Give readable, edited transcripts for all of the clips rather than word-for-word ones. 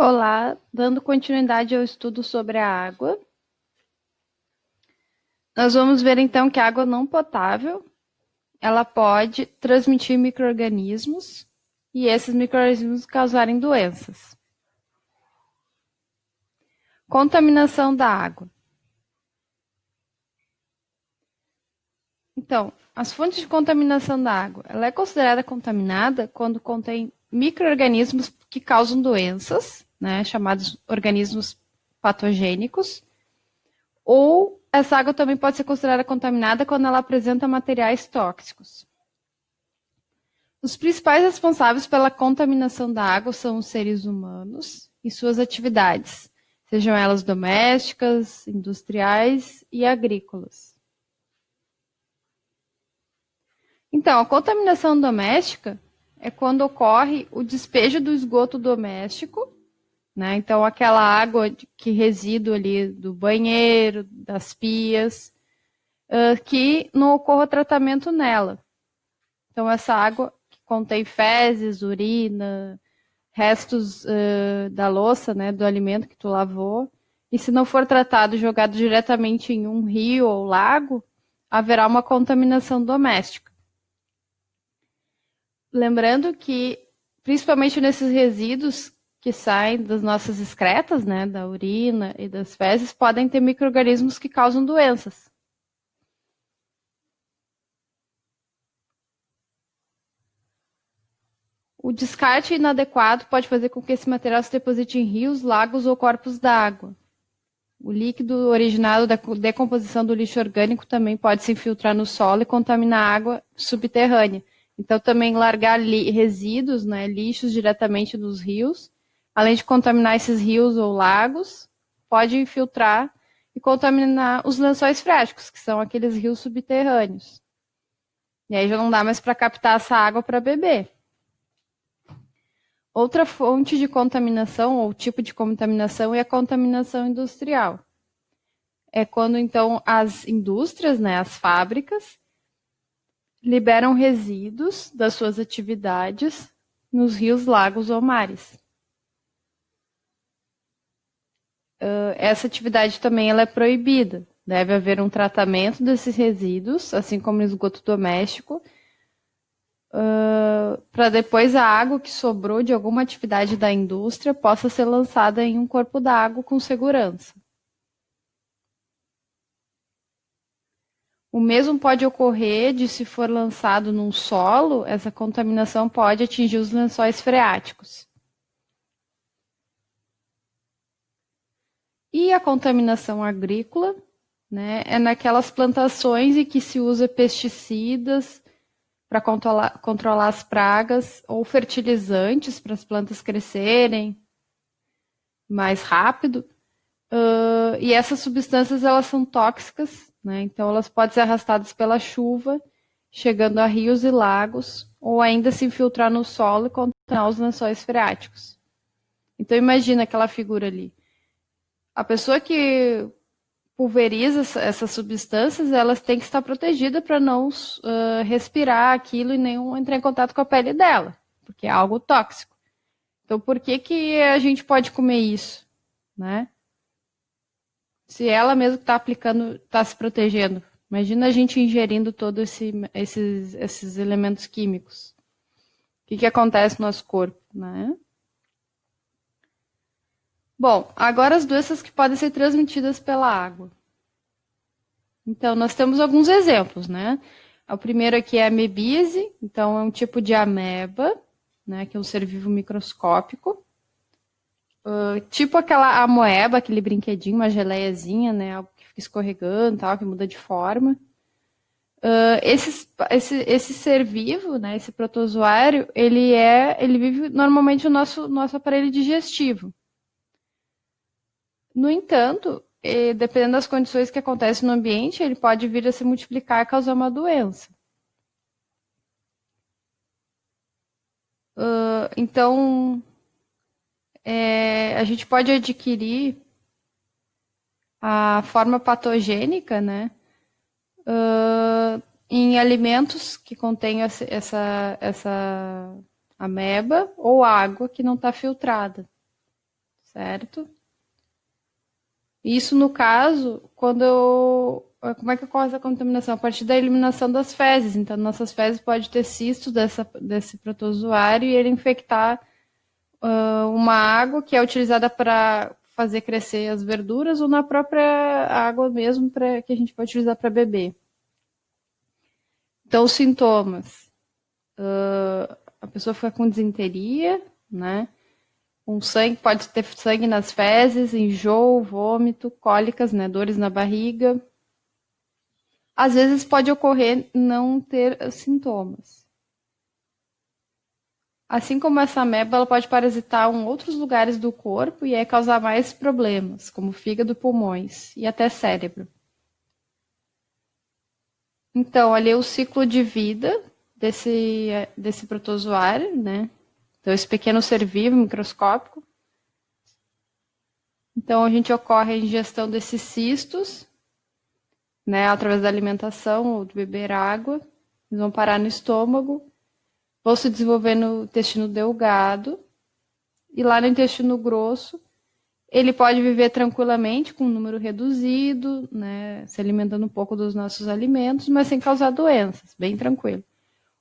Olá, dando continuidade ao estudo sobre a água. Nós vamos ver então que a água não potável, ela pode transmitir micro-organismos e esses micro-organismos causarem doenças. Contaminação da água. Então, as fontes de contaminação da água, ela é considerada contaminada quando contém micro-organismos que causam doenças, né, chamados organismos patogênicos, ou essa água também pode ser considerada contaminada quando ela apresenta materiais tóxicos. Os principais responsáveis pela contaminação da água são os seres humanos e suas atividades, sejam elas domésticas, industriais e agrícolas. Então, a contaminação doméstica é quando ocorre o despejo do esgoto doméstico, né? Então, aquela água que resíduo ali do banheiro, das pias, que não ocorra tratamento nela. Então, essa água que contém fezes, urina, restos da louça, né, do alimento que tu lavou, e se não for tratado e jogado diretamente em um rio ou lago, haverá uma contaminação doméstica. Lembrando que, principalmente nesses resíduos que saem das nossas excretas, né, da urina e das fezes, podem ter micro-organismos que causam doenças. O descarte inadequado pode fazer com que esse material se deposite em rios, lagos ou corpos d'água. O líquido originado da decomposição do lixo orgânico também pode se infiltrar no solo e contaminar a água subterrânea. Então, também largar resíduos, né, lixos diretamente nos rios, além de contaminar esses rios ou lagos, pode infiltrar e contaminar os lençóis freáticos, que são aqueles rios subterrâneos. E aí já não dá mais para captar essa água para beber. Outra fonte de contaminação, ou tipo de contaminação, é a contaminação industrial. É quando, então, as indústrias, né, as fábricas, liberam resíduos das suas atividades nos rios, lagos ou mares. Essa atividade também ela é proibida. Deve haver um tratamento desses resíduos, assim como no esgoto doméstico, para depois a água que sobrou de alguma atividade da indústria possa ser lançada em um corpo d'água com segurança. O mesmo pode ocorrer de, se for lançado num solo, essa contaminação pode atingir os lençóis freáticos. E a contaminação agrícola, né, é naquelas plantações em que se usa pesticidas para controlar as pragas ou fertilizantes para as plantas crescerem mais rápido. E essas substâncias elas são tóxicas, né? Então elas podem ser arrastadas pela chuva, chegando a rios e lagos, ou ainda se infiltrar no solo e contaminar os lençóis freáticos. Então imagina aquela figura ali. A pessoa que pulveriza essas substâncias, elas têm que estar protegidas para não respirar aquilo e nem entrar em contato com a pele dela, porque é algo tóxico. Então por que a gente pode comer isso, né? Se ela mesma está aplicando, está se protegendo. Imagina a gente ingerindo todos esses elementos químicos. O que acontece no nosso corpo, né? Bom, agora as doenças que podem ser transmitidas pela água. Então, nós temos alguns exemplos, né? O primeiro aqui é a amebíase, então é um tipo de ameba, né, que é um ser vivo microscópico. Tipo aquela amoeba, aquele brinquedinho, uma geleiazinha, né, algo que fica escorregando, tal, que muda de forma. Esse ser vivo, né, esse protozoário, ele vive normalmente no nosso aparelho digestivo. No entanto, dependendo das condições que acontecem no ambiente, ele pode vir a se multiplicar e causar uma doença. Então, a gente pode adquirir a forma patogênica, né, em alimentos que contêm essa ameba ou água que não está filtrada. certo? Isso no caso, como é que ocorre essa contaminação? A partir da eliminação das fezes. Então, nossas fezes pode ter cisto desse protozoário e ele infectar uma água que é utilizada para fazer crescer as verduras ou na própria água mesmo que a gente pode utilizar para beber. Então, os sintomas. A pessoa fica com disenteria, né? Sangue, pode ter sangue nas fezes, enjoo, vômito, cólicas, né? Dores na barriga. Às vezes pode ocorrer não ter sintomas. Assim como essa ameba, ela pode parasitar em outros lugares do corpo e aí causar mais problemas, como fígado, pulmões e até cérebro. Então, ali é o ciclo de vida desse protozoário, né? Então, esse pequeno ser vivo, microscópico. Então, a gente ocorre a ingestão desses cistos, né? Através da alimentação ou de beber água. Eles vão parar no estômago, vão se desenvolver no intestino delgado. E lá no intestino grosso, ele pode viver tranquilamente com um número reduzido, né? Se alimentando um pouco dos nossos alimentos, mas sem causar doenças, bem tranquilo.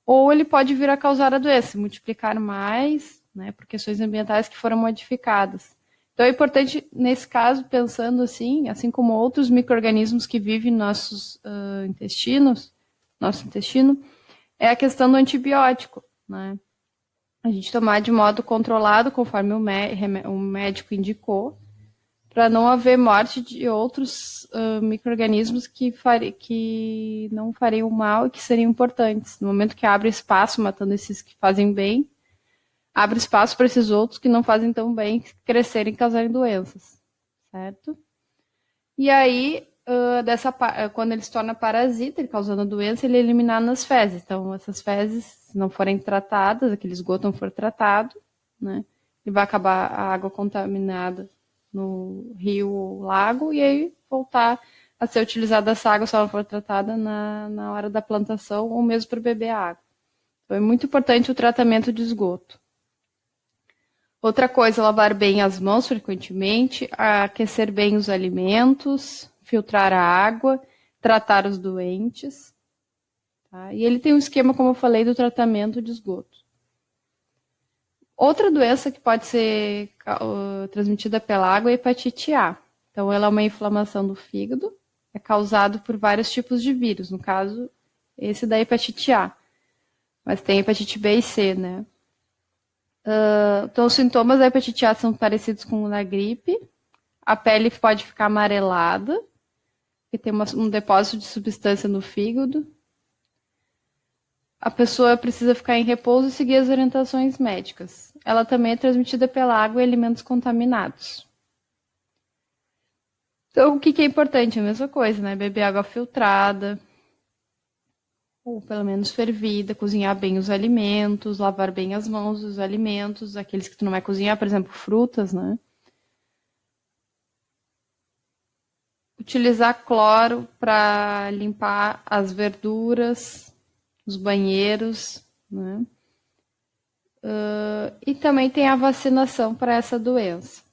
Ou ele pode vir a causar a doença, multiplicar mais, né, por questões ambientais que foram modificadas. Então é importante, nesse caso, pensando assim como outros micro-organismos que vivem em nossos nosso intestino, é a questão do antibiótico, né? A gente tomar de modo controlado, conforme o médico indicou, para não haver morte de outros micro-organismos que não fariam mal e que seriam importantes. No momento que abre espaço, matando esses que fazem bem, abre espaço para esses outros que não fazem tão bem crescerem e causarem doenças, certo? E aí, quando ele se torna parasita, ele causando a doença, ele é eliminado nas fezes. Então, essas fezes, se não forem tratadas, aquele esgoto não for tratado, né, ele vai acabar a água contaminada no rio ou lago, e aí voltar a ser utilizada essa água se ela for tratada na hora da plantação ou mesmo para beber a água. Então é muito importante o tratamento de esgoto. Outra coisa, lavar bem as mãos frequentemente, aquecer bem os alimentos, filtrar a água, tratar os doentes. Tá? E ele tem um esquema, como eu falei, do tratamento de esgoto. Outra doença que pode ser transmitida pela água é a hepatite A. Então, ela é uma inflamação do fígado, é causado por vários tipos de vírus, no caso, esse da hepatite A. Mas tem hepatite B e C, né? Então, os sintomas da hepatite A são parecidos com o da gripe. A pele pode ficar amarelada, porque tem um depósito de substância no fígado. A pessoa precisa ficar em repouso e seguir as orientações médicas. Ela também é transmitida pela água e alimentos contaminados. Então, o que é importante? A mesma coisa, né? Beber água filtrada, ou pelo menos fervida, cozinhar bem os alimentos, lavar bem as mãos dos alimentos, aqueles que tu não vai cozinhar, por exemplo, frutas, né? Utilizar cloro para limpar as verduras, os banheiros, né? E também tem a vacinação para essa doença.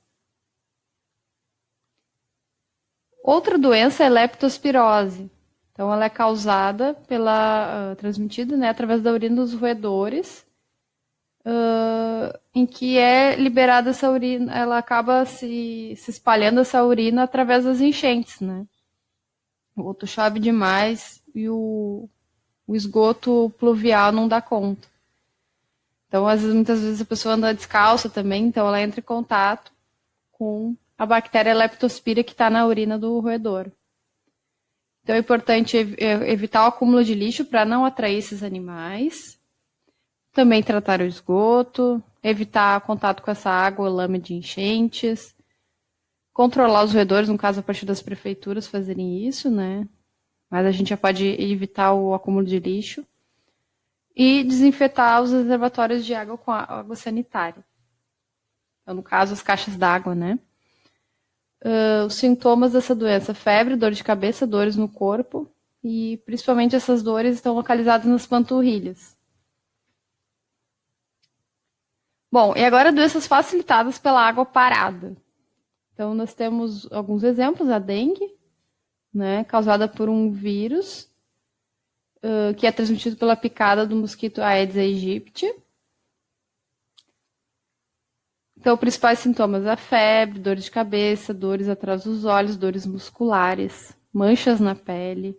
Outra doença é a leptospirose. Então, ela é causada transmitida, né, através da urina dos roedores, em que é liberada essa urina, ela acaba se espalhando essa urina através das enchentes, né? O outro chove demais e o esgoto pluvial não dá conta. Então, muitas vezes a pessoa anda descalça também, então ela entra em contato com a bactéria leptospira que está na urina do roedor. Então, é importante evitar o acúmulo de lixo para não atrair esses animais. Também tratar o esgoto, evitar contato com essa água ou lama de enchentes. Controlar os roedores, no caso, a partir das prefeituras fazerem isso, né? Mas a gente já pode evitar o acúmulo de lixo. E desinfetar os reservatórios de água com água sanitária. Então, no caso, as caixas d'água, né? Os sintomas dessa doença: febre, dor de cabeça, dores no corpo, e principalmente essas dores estão localizadas nas panturrilhas. Bom, e agora doenças facilitadas pela água parada. Então, nós temos alguns exemplos, a dengue, né, causada por um vírus, que é transmitido pela picada do mosquito Aedes aegypti. Então, os principais sintomas: a febre, dor de cabeça, dores atrás dos olhos, dores musculares, manchas na pele,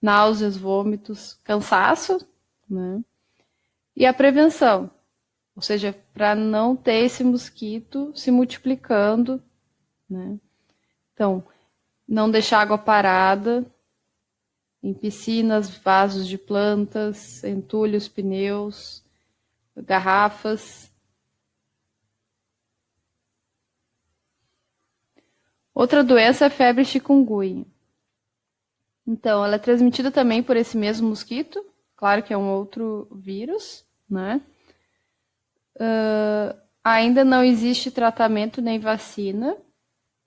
náuseas, vômitos, cansaço, né? E a prevenção, ou seja, para não ter esse mosquito se multiplicando, né? Então, não deixar água parada em piscinas, vasos de plantas, entulhos, pneus, garrafas. Outra doença é a febre chikungunya. Então, ela é transmitida também por esse mesmo mosquito, claro que é um outro vírus, né? Ainda não existe tratamento nem vacina,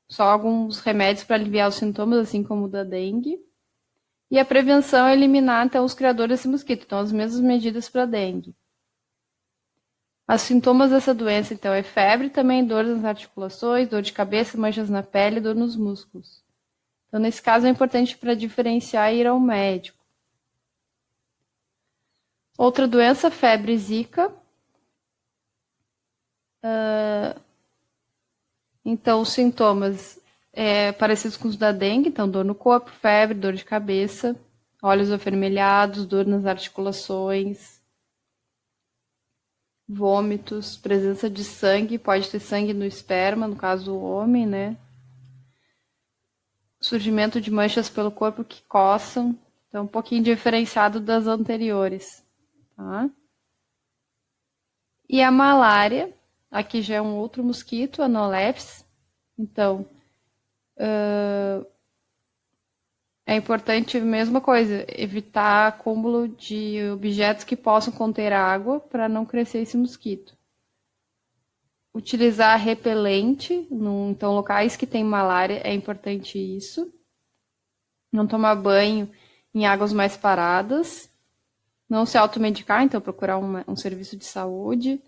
só alguns remédios para aliviar os sintomas, assim como o da dengue. E a prevenção é eliminar, então, os criadores desse mosquito. Então, as mesmas medidas para a dengue. Os sintomas dessa doença, então, é febre, também dor nas articulações, dor de cabeça, manchas na pele, dor nos músculos. Então, nesse caso, é importante para diferenciar ir ao médico. Outra doença, febre zika. Então, os sintomas parecidos com os da dengue, então, dor no corpo, febre, dor de cabeça, olhos avermelhados, dor nas articulações, vômitos, presença de sangue, pode ter sangue no esperma, no caso do homem, né? Surgimento de manchas pelo corpo que coçam, então um pouquinho diferenciado das anteriores, tá? E a malária, aqui já é um outro mosquito, Anolepis. Então, é importante, mesma coisa, evitar acúmulo de objetos que possam conter água para não crescer esse mosquito. Utilizar repelente, então locais que tem malária é importante isso. Não tomar banho em águas mais paradas. Não se automedicar, então procurar um serviço de saúde.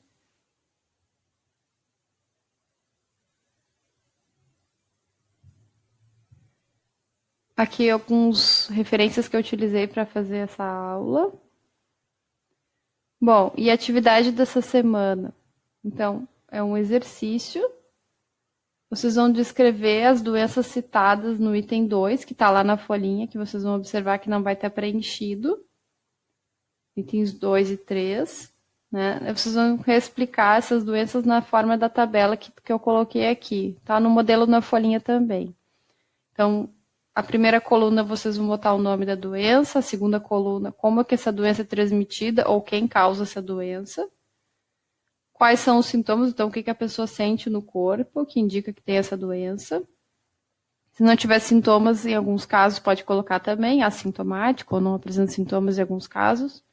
Aqui algumas referências que eu utilizei para fazer essa aula. Bom, e a atividade dessa semana? Então, é um exercício. Vocês vão descrever as doenças citadas no item 2, que está lá na folhinha, que vocês vão observar que não vai estar preenchido. Itens 2 e 3. Né? Vocês vão reexplicar essas doenças na forma da tabela que eu coloquei aqui. Está no modelo na folhinha também. Então, a primeira coluna vocês vão botar o nome da doença, a segunda coluna como é que essa doença é transmitida ou quem causa essa doença. Quais são os sintomas, então o que a pessoa sente no corpo, que indica que tem essa doença. Se não tiver sintomas, em alguns casos pode colocar também assintomático ou não apresenta sintomas em alguns casos.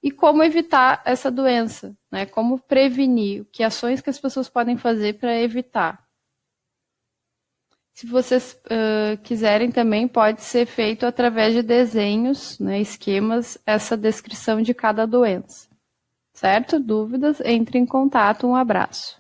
E como evitar essa doença, né? Como prevenir, que ações que as pessoas podem fazer para evitar. Se vocês quiserem também, pode ser feito através de desenhos, né, esquemas, essa descrição de cada doença. Certo? Dúvidas? Entre em contato. Um abraço.